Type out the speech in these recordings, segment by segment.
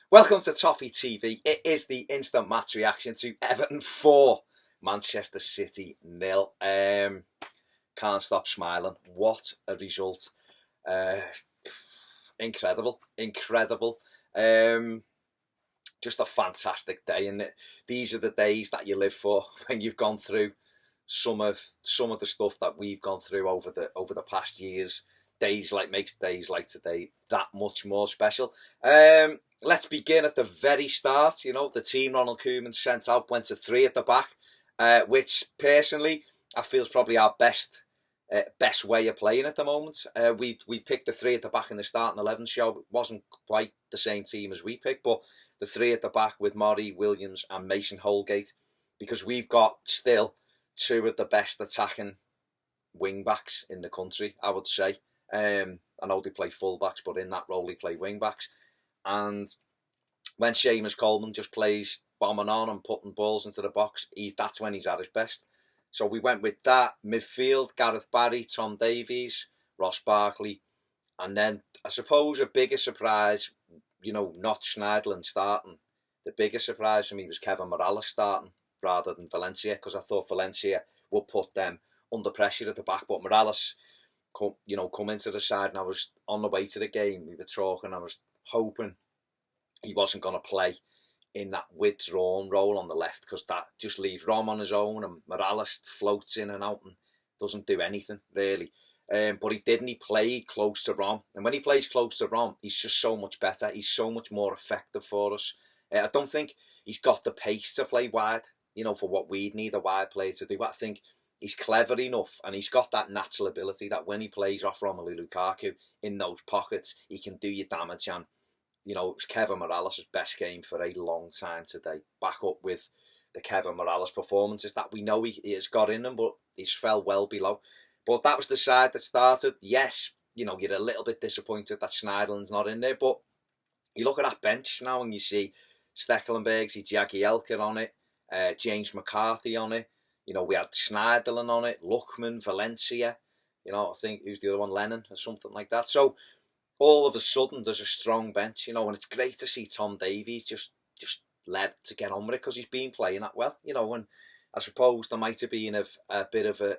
Welcome to Toffee TV. It is the instant match reaction to Everton 4, Manchester City 0. Can't stop smiling. What a result. Incredible. Just a fantastic day. And these are the days that you live for when you've gone through some of the stuff that we've gone through over the past years. Days like makes days like today that much more special. Let's begin at the very start. You know, the team Ronald Koeman sent out went to 3 at the back, which personally I feel is probably our best way of playing at the moment. We picked the 3 at the back in the starting 11 show. It wasn't quite the same team as we picked, but the 3 at the back with Murray, Williams and Mason Holgate, because we've got still 2 of the best attacking wing backs in the country, I would say. I know they play full backs, but in that role they play wing backs. And when Seamus Coleman just plays bombing on and putting balls into the box, that's when he's at his best. So we went with that. Midfield, Gareth Barry, Tom Davies, Ross Barkley. And then I suppose a bigger surprise, you know, not Schneiderlin starting. The biggest surprise for me was Kevin Morales starting rather than Valencia, because I thought Valencia would put them under pressure at the back. But Morales come into the side, and I was on the way to the game. We were talking. I was hoping he wasn't going to play in that withdrawn role on the left, because that just leaves Rom on his own, and Morales floats in and out and doesn't do anything really. But he didn't. He played close to Rom, and when he plays close to Rom, he's just so much better. He's so much more effective for us. I don't think he's got the pace to play wide, you know, for what we'd need a wide player to do. But I think he's clever enough, and he's got that natural ability that when he plays off Romelu Lukaku in those pockets, he can do you damage. And, you know, it was Kevin Morales' best game for a long time today. Back up with the Kevin Morales performances that we know he has got in him, but he's fell well below. But that was the side that started. Yes, you know, you're a little bit disappointed that Schneiderlin's not in there, but you look at that bench now and you see Stekelenburg, see Jagielka on it, James McCarthy on it. You know, we had Schneiderlin on it, Luckman, Valencia. You know, I think who's the other one, Lennon or something like that. So all of a sudden there's a strong bench, you know, and it's great to see Tom Davies just led to get on with it, because he's been playing that well, you know. And I suppose there might have been a bit of a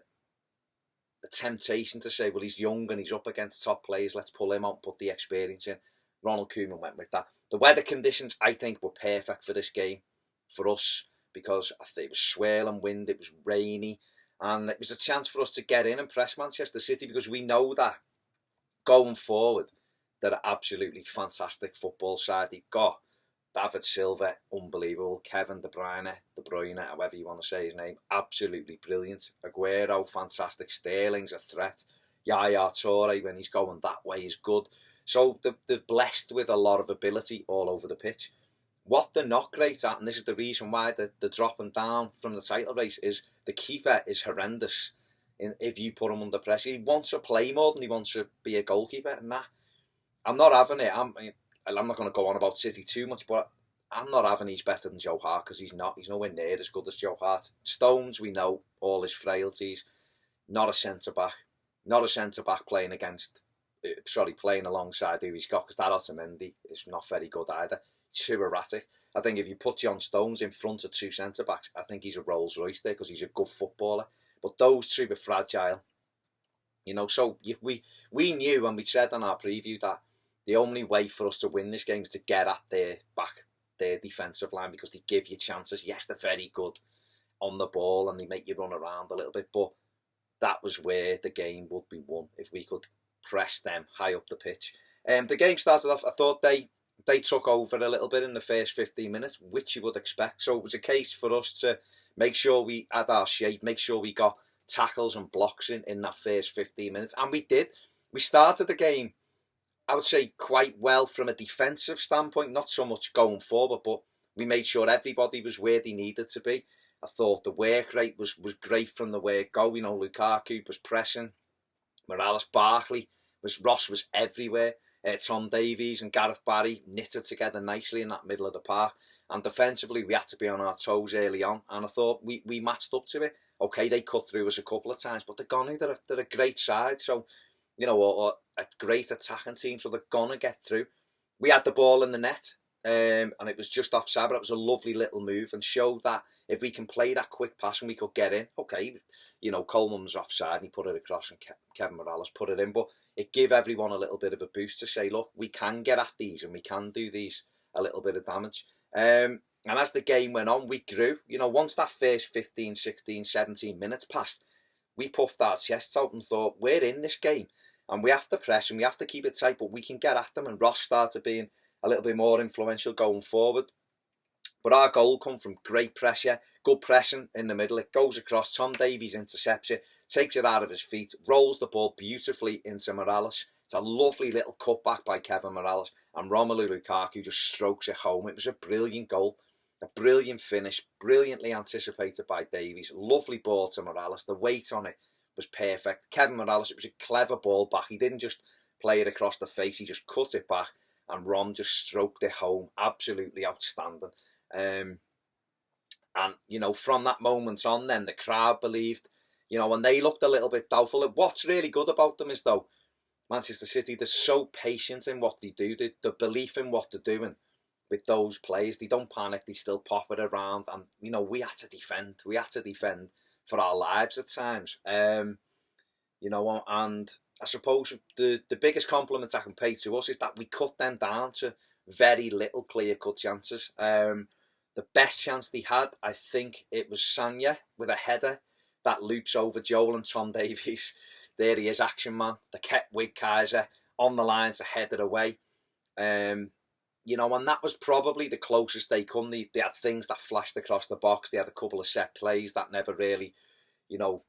temptation to say, well, he's young and he's up against top players, let's pull him out and put the experience in. Ronald Koeman went with that. The weather conditions, I think, were perfect for this game for us, because I think it was swirling wind, it was rainy, and it was a chance for us to get in and press Manchester City, because we know that going forward, they're an absolutely fantastic football side. They've got David Silva, unbelievable. Kevin De Bruyne, however you want to say his name, absolutely brilliant. Aguero, fantastic. Sterling's a threat. Yaya Toure, when he's going that way, is good. So they're blessed with a lot of ability all over the pitch. What they're not great at, and this is the reason why they're dropping down from the title race, is the keeper is horrendous. If you put him under pressure, he wants to play more than he wants to be a goalkeeper. And that, I'm not having it. I'm not going to go on about City too much, but I'm not having he's better than Joe Hart, because he's not. He's nowhere near as good as Joe Hart. Stones, we know all his frailties. Not a centre back. Not a centre back playing alongside who he's got, because that Otamendi is not very good either. Too erratic. I think if you put John Stones in front of 2 centre backs, I think he's a Rolls Royce there, because he's a good footballer. But those 2 were fragile, you know. So we knew, and we said on our preview, that the only way for us to win this game is to get at their defensive line, because they give you chances. Yes, they're very good on the ball and they make you run around a little bit, but that was where the game would be won if we could press them high up the pitch. The game started off, I thought they took over a little bit in the first 15 minutes, which you would expect. So it was a case for us to make sure we had our shape, make sure we got tackles and blocks in that first 15 minutes. And we did. We started the game, I would say, quite well from a defensive standpoint, not so much going forward, but we made sure everybody was where they needed to be. I thought the work rate was great from the word go. You know, Lukaku was pressing, Morales, Barkley, Ross was everywhere. Tom Davies and Gareth Barry knitted together nicely in that middle of the park. And defensively, we had to be on our toes early on. And I thought we matched up to it. Okay, they cut through us a couple of times, but they're a great side. So, you know, or a great attacking team. So they're going to get through. We had the ball in the net. and it was just offside, but it was a lovely little move and showed that if we can play that quick pass and we could get in, okay, you know, Coleman was offside and he put it across and Kevin Morales put it in, but it gave everyone a little bit of a boost to say, look, we can get at these and we can do these a little bit of damage. And as the game went on, we grew. You know, once that first 15, 16, 17 minutes passed, we puffed our chests out and thought, we're in this game and we have to press and we have to keep it tight, but we can get at them. And Ross started being a little bit more influential going forward. But our goal come from great pressure, good pressing in the middle. It goes across, Tom Davies intercepts it, takes it out of his feet, rolls the ball beautifully into Morales. It's a lovely little cutback by Kevin Morales, and Romelu Lukaku just strokes it home. It was a brilliant goal, a brilliant finish, brilliantly anticipated by Davies. Lovely ball to Morales. The weight on it was perfect. Kevin Morales, it was a clever ball back. He didn't just play it across the face, he just cut it back, and Rom just stroked it home. Absolutely outstanding. And, you know, from that moment on then, the crowd believed, you know, and they looked a little bit doubtful. What's really good about them is, though, Manchester City, they're so patient in what they do. The belief in what they're doing with those players, they don't panic, they still pop it around. And, you know, we had to defend. We had to defend for our lives at times. You know, and I suppose the biggest compliment I can pay to us is that we cut them down to very little clear-cut chances. The best chance they had, I think it was Sanya with a header that loops over Joel and Tom Davies. There he is, action man. They kept with Kaiser on the line to head it away. You know, and that was probably the closest they come. They had things that flashed across the box. They had a couple of set plays that never really, you know,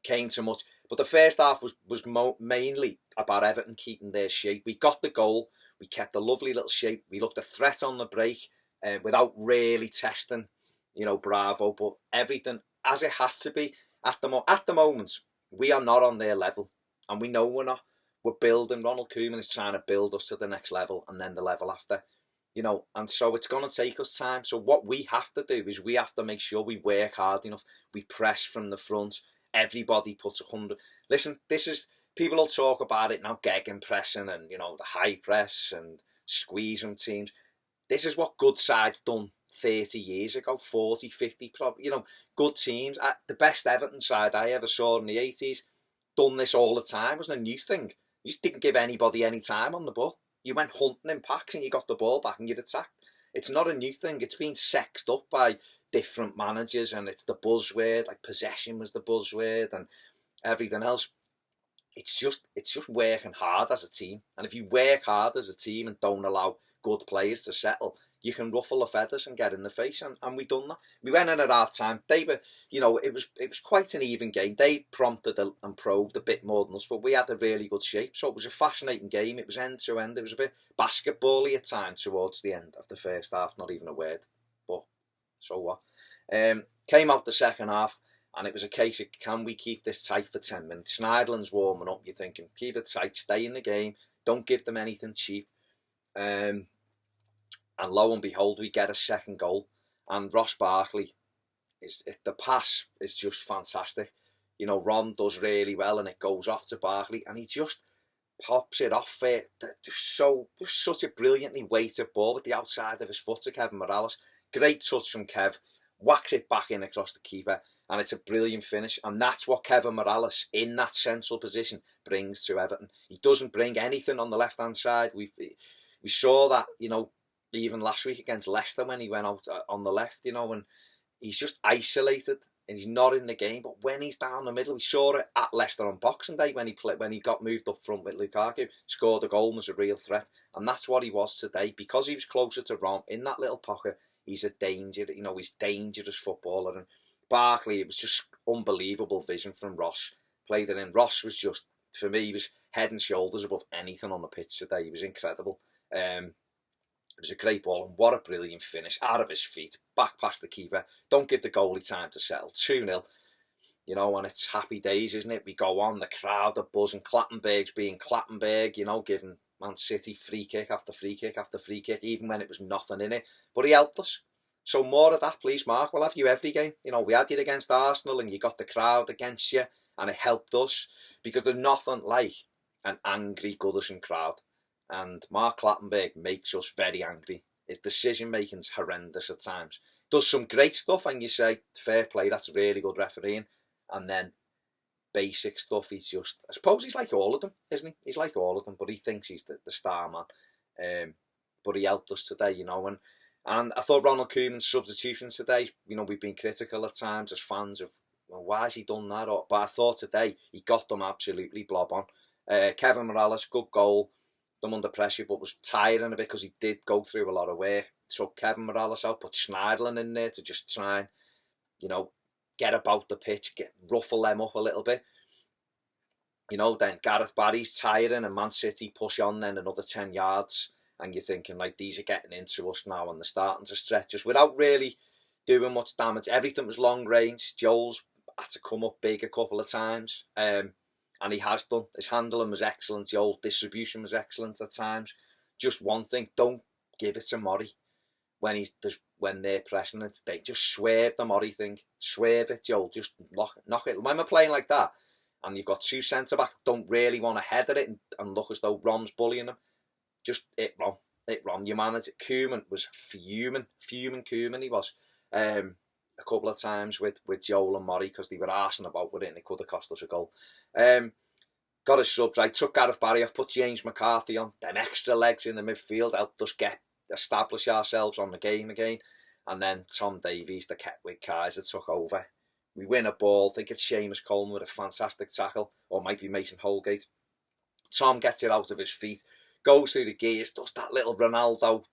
came to much. But the first half was mainly about Everton keeping their shape. We got the goal. We kept a lovely little shape. We looked a threat on the break without really testing, you know, Bravo. But everything as it has to be at the moment. We are not on their level, and we know we're not. We're building. Ronald Koeman is trying to build us to the next level, and then the level after, you know. And so it's going to take us time. So what we have to do is we have to make sure we work hard enough. We press from the front. Everybody puts 100. Listen, this is. People will talk about it now, gegen pressing and, you know, the high press and squeezing teams. This is what good sides done 30 years ago, 40, 50, probably, you know, good teams. The best Everton side I ever saw in the 80s done this all the time. It wasn't a new thing. You just didn't give anybody any time on the ball. You went hunting in packs and you got the ball back and you'd attack. It's not a new thing. It's been sexed up by different managers, and it's the buzzword, like possession was the buzzword and everything else. It's just working hard as a team. And if you work hard as a team and don't allow good players to settle, you can ruffle the feathers and get in the face. And we done that. We went in at half time. They were, you know, it was quite an even game. They prompted and probed a bit more than us, but we had a really good shape. So it was a fascinating game. It was end to end. It was a bit basketball-y at times towards the end of the first half. Not even a word. But so what? Came out the second half. And it was a case of, can we keep this tight for 10 minutes? Schneiderlin's warming up. You're thinking, keep it tight, stay in the game. Don't give them anything cheap. And lo and behold, we get a second goal. And Ross Barkley, the pass is just fantastic. You know, Ron does really well and it goes off to Barkley. And he just pops it off it. Just such a brilliantly weighted ball with the outside of his foot to Kevin Morales. Great touch from Kev. Whacks it back in across the keeper. And it's a brilliant finish. And that's what Kevin Morales, in that central position, brings to Everton. He doesn't bring anything on the left-hand side. We saw that, you know, even last week against Leicester when he went out on the left, you know, and he's just isolated and he's not in the game. But when he's down the middle, we saw it at Leicester on Boxing Day when he got moved up front with Lukaku, scored a goal and was a real threat. And that's what he was today. Because he was closer to Ron, in that little pocket, he's a danger, you know, he's a dangerous footballer. And Barkley, it was just unbelievable vision from Ross. Played it in. Ross was just, for me, he was head and shoulders above anything on the pitch today. He was incredible. It was a great ball, and what a brilliant finish. Out of his feet, back past the keeper. Don't give the goalie time to settle. 2-0. You know, and it's happy days, isn't it? We go on, the crowd are buzzing. Clattenburg's being Clattenburg, you know, giving Man City free kick after free kick after free kick, even when it was nothing in it. But he helped us. So more of that, please, Mark. We'll have you every game. You know, we had you against Arsenal and you got the crowd against you and it helped us because there's nothing like an angry Goodison crowd. and Mark Clattenburg makes us very angry. His decision making's horrendous at times. Does some great stuff, and you say, fair play, that's really good refereeing. And then basic stuff, he's just, I suppose he's like all of them, isn't he? He's like all of them, but he thinks he's the star man. But he helped us today, you know. And I thought Ronald Koeman's substitutions today, you know, we've been critical at times as fans of, well, why has he done that? But I thought today he got them absolutely blob on. Kevin Morales, good goal. Them under pressure, but was tiring a bit because he did go through a lot of work. Took Kevin Morales out, put Schneiderlin in there to just try and, you know, get about the pitch, ruffle them up a little bit. You know, then Gareth Barry's tiring and Man City push on then another 10 yards. And you're thinking, like, these are getting into us now and they're starting to stretch us without really doing much damage. Everything was long range. Joel's had to come up big a couple of times. And he has done. His handling was excellent. Joel's distribution was excellent at times. Just one thing, don't give it to Murray when they're pressing it. They just swerve the Murray thing. Swerve it, Joel. Just knock it. When we're playing like that, and you've got two centre-backs, don't really want to header it and look as though Rom's bullying them. Just hit Rom. Your manager, Koeman, was fuming Koeman, he was. A couple of times with Joel and Murray because they were arsing about with it and it could have cost us a goal. Got his subs right, took Gareth Barry off, put James McCarthy on, then extra legs in the midfield, helped us establish ourselves on the game again. And then Tom Davies, the Ketwick Kaiser, took over. We win a ball, I think it's Seamus Coleman with a fantastic tackle, or it might be Mason Holgate. Tom gets it out of his feet, goes through the gears, does that little Ronaldo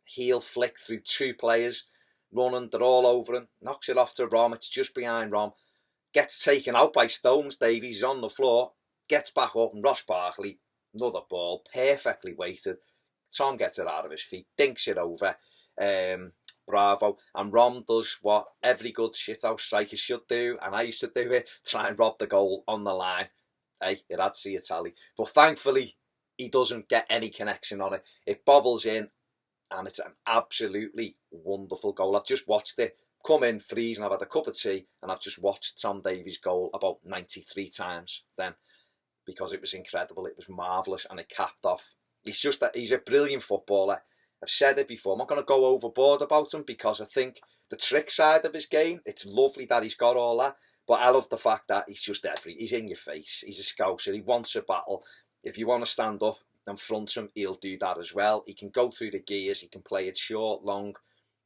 heel flick through two players, running, they're all over him, knocks it off to Rom, it's just behind Rom, gets taken out by Stones. Davies is on the floor, gets back up, and Ross Barkley, another ball, perfectly weighted. Tom gets it out of his feet, dinks it over, bravo, and Rom does what every good shithouse striker should do, and I used to do it, try and rob the goal on the line. Hey, it had to see a tally. But thankfully, he doesn't get any connection on it. It bobbles in, and it's an absolutely wonderful goal. I've just watched it come in, freeze, and I've had a cup of tea, and I've just watched Tom Davies' goal about 93 times then, because it was incredible, it was marvellous, and it capped off. He's just that he's a brilliant footballer. I've said it before, I'm not going to go overboard about him, because I think the trick side of his game, it's lovely that he's got all that, but I love the fact that he's just he's in your face, he's a scouser, he wants a battle. If you want to stand up and front him, he'll do that as well. He can go through the gears, he can play it short, long,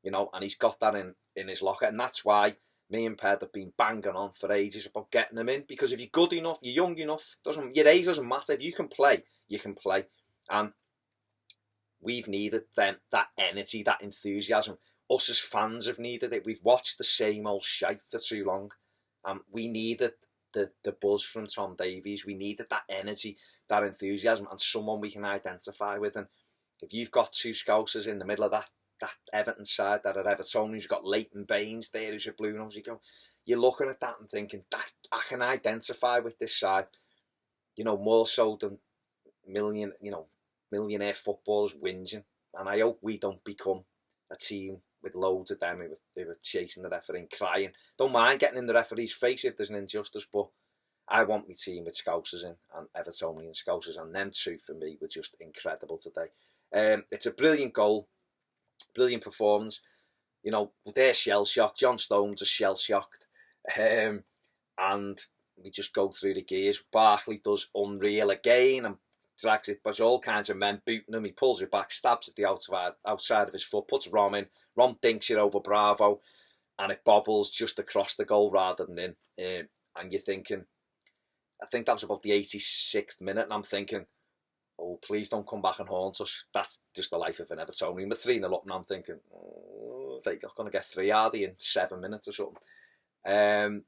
you know, and he's got that in his locker. And that's why me and Ped have been banging on for ages about getting him in. Because if you're good enough, you're young enough, your age doesn't matter. If you can play, you can play. And we've needed that energy, that enthusiasm. Us as fans have needed it. We've watched the same old shite for too long. And we needed the buzz from Tom Davies. We needed that energy, that enthusiasm, and someone we can identify with. And if you've got two Scousers in the middle of that Everton side, that at Everton, you've got Leighton Baines there who's a blue nose, you're looking at that and thinking, that I can identify with this side, you know, more so than millionaire footballers whinging. And I hope we don't become a team with loads of them who were chasing the referee and crying. Don't mind getting in the referee's face if there's an injustice, but I want my team with Scousers in, and Evertonian Scousers, and them two for me were just incredible today. It's a brilliant goal, brilliant performance. You know, they're shell-shocked. John Stones is shell-shocked. And we just go through the gears. Barkley does unreal again and drags it, but all kinds of men booting him. He pulls it back, stabs at the outside of his foot, puts Rom in. Rom dinks it over Bravo, and it bobbles just across the goal rather than in. And you're thinking, I think that was about the 86th minute, and I'm thinking, oh, please don't come back and haunt us. That's just the life of an Evertonian. We're 3-0 up, and I'm thinking, oh, they're going to get 3, are they, in 7 minutes or something?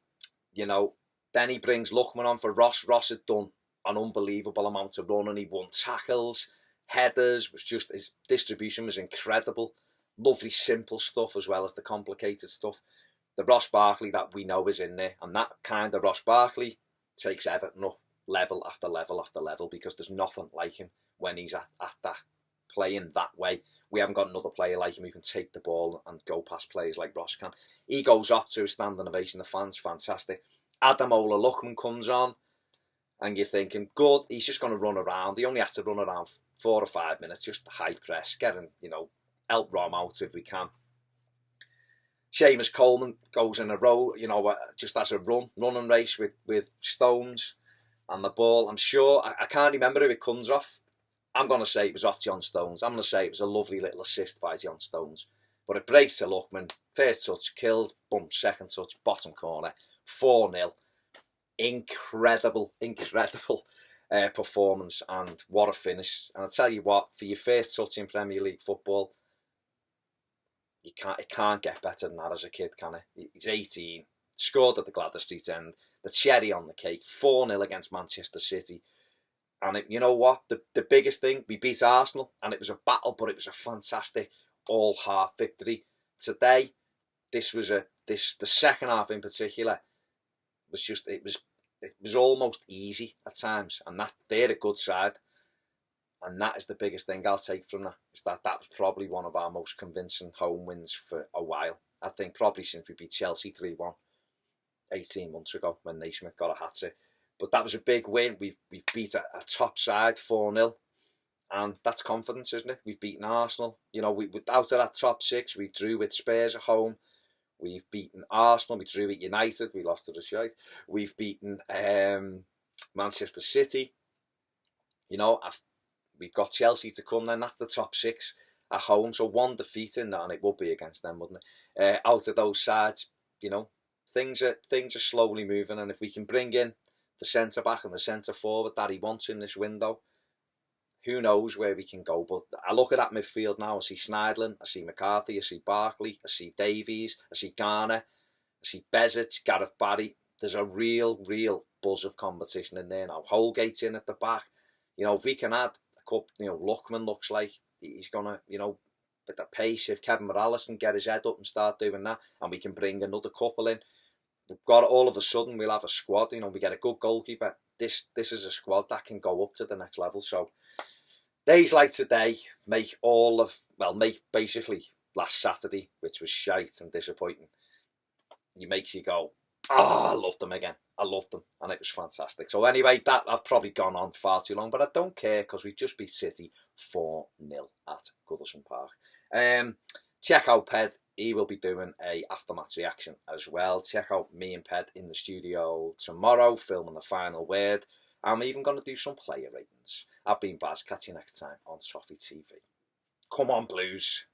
You know, then he brings Luckman on for Ross. Ross had done an unbelievable amount of running. He won tackles, headers, was just, his distribution was incredible. Lovely simple stuff as well as the complicated stuff. The Ross Barkley that we know is in there, and that kind of Ross Barkley takes Everton up level after level after level, because there's nothing like him when he's at that, playing that way. We haven't got another player like him who can take the ball and go past players like Ross can. He goes off to a standing ovation, the fans, fantastic. Ademola Lookman comes on, and you're thinking, good, he's just going to run around. He only has to run around 4 or 5 minutes, just high press, getting, you know, help Rom out if we can. Seamus Coleman goes in a row, you know, just as a running race with Stones and the ball. I'm sure, I can't remember who it comes off. I'm going to say it was off John Stones. I'm going to say it was a lovely little assist by John Stones. But it breaks to Lookman. First touch, killed. Boom, second touch, bottom corner. 4-0. Incredible performance, and what a finish. And I'll tell you what, for your first touch in Premier League football, it can't get better than that as a kid, can it? He's 18, scored at the Gladys Street end, the cherry on the cake, 4-0 against Manchester City. And you know what? The biggest thing, we beat Arsenal, and it was a battle, but it was a fantastic all-half victory. Today, the second half in particular, it was almost easy at times, and they're a good side. And that is the biggest thing I'll take from that, is that was probably one of our most convincing home wins for a while. I think probably since we beat Chelsea 3-1 18 months ago when Naismith got a hat-trick. But that was a big win. We've beat a top side 4-0. And that's confidence, isn't it? We've beaten Arsenal. You know, out of that top six, we drew with Spurs at home. We've beaten Arsenal. We drew with United. We lost to the shite. We've beaten Manchester City. You know, we've got Chelsea to come then. That's the top six at home. So one defeat in that, and it would be against them, wouldn't it? Out of those sides, you know, things are slowly moving. And if we can bring in the centre-back and the centre-forward that he wants in this window, who knows where we can go. But I look at that midfield now, I see Schneidlin, I see McCarthy, I see Barkley, I see Davies, I see Garner, I see Bezic, Gareth Barry. There's a real buzz of competition in there now. Holgate's in at the back. You know, if we can add a couple, you know, Lookman looks like he's going to, you know, at the pace, if Kevin Morales can get his head up and start doing that, and we can bring another couple in, we've got, all of a sudden, we'll have a squad. You know, we get a good goalkeeper. This is a squad that can go up to the next level. So days like today make basically last Saturday, which was shite and disappointing, it makes you go, I love them again. I loved them, and it was fantastic. So anyway, I've probably gone on far too long, but I don't care, because we just beat City 4-0 at Goodison Park. Check out Ped. He will be doing a aftermatch reaction as well. Check out me and Ped in the studio tomorrow, filming the final word. I'm even going to do some player ratings. I've been Baz. Catch you next time on Toffee TV. Come on, Blues.